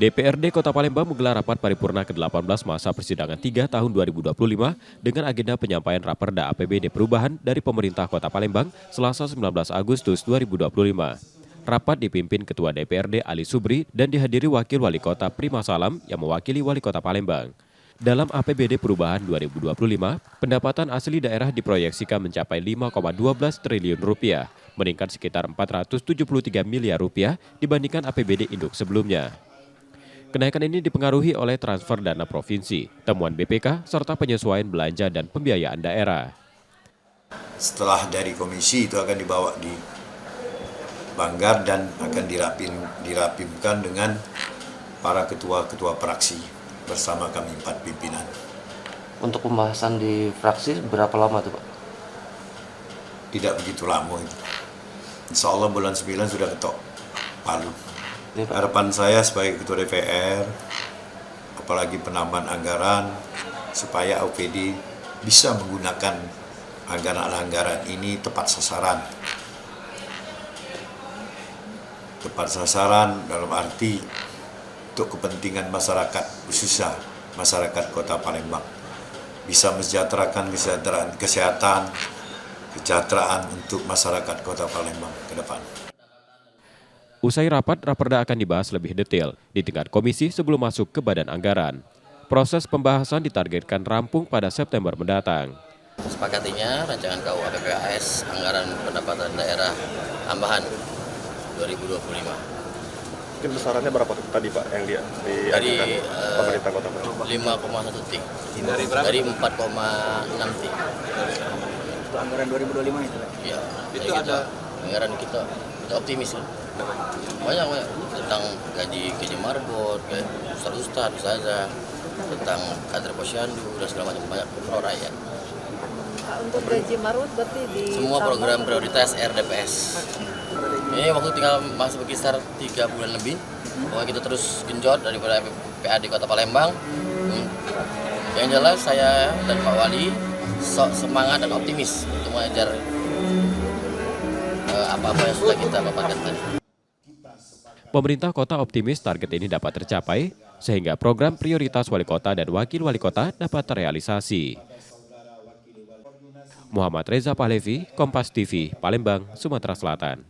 DPRD Kota Palembang menggelar rapat paripurna ke-18 masa persidangan 3 tahun 2025 dengan agenda penyampaian Raperda APBD perubahan dari pemerintah Kota Palembang Selasa 19 Agustus 2025. Rapat dipimpin Ketua DPRD Ali Subri dan dihadiri Wakil Wali Kota Prima Salam yang mewakili Wali Kota Palembang. Dalam APBD perubahan 2025, pendapatan asli daerah diproyeksikan mencapai 5,12 triliun rupiah, meningkat sekitar 473 miliar rupiah dibandingkan APBD induk sebelumnya. Kenaikan ini dipengaruhi oleh transfer dana provinsi, temuan BPK, serta penyesuaian belanja dan pembiayaan daerah. Setelah dari komisi itu akan dibawa di Banggar dan akan dirapimkan dengan para ketua-ketua fraksi bersama kami 4 pimpinan. Untuk pembahasan di fraksi berapa lama tuh Pak? Tidak begitu lama itu. Insya Allah bulan 9 sudah ketok Palu. Harapan saya sebagai Ketua DPR, apalagi penambahan anggaran, supaya APBD bisa menggunakan anggaran ini tepat sasaran. Tepat sasaran dalam arti untuk kepentingan masyarakat, khususnya masyarakat Kota Palembang. Bisa mensejahterakan kesehatan, kesejahteraan untuk masyarakat Kota Palembang ke depan. Usai rapat, Raperda akan dibahas lebih detail di tingkat komisi sebelum masuk ke badan anggaran. Proses pembahasan ditargetkan rampung pada September mendatang. Sepakatinya rancangan KUH PPAS anggaran pendapatan daerah tambahan 2025. Mungkin besarannya berapa tadi Pak yang diajukan pemerintah Kota Palembang? 5,1 T. Dari 4,6 T. Itu anggaran 2025 itu Pak? Ya, itu ada anggaran kita optimis kan. Banyak tentang gaji marbot, ustaz saja, tentang kader posyandu dan segala macam, banyak pro rakyat. Untuk gaji marbot berarti di semua program prioritas RDPS. Ini waktu tinggal masih berkisar 3 bulan lebih. Bahwa kita terus genjot daripada PAD Kota Palembang. Yang jelas saya dan Pak Wali semangat dan optimis untuk mengejar apa-apa yang sudah kita paparkan tadi. Pemerintah kota optimis target ini dapat tercapai, sehingga program prioritas wali kota dan wakil wali kota dapat terrealisasi. Muhammad Reza Pahlevi, Kompas TV, Palembang, Sumatera Selatan.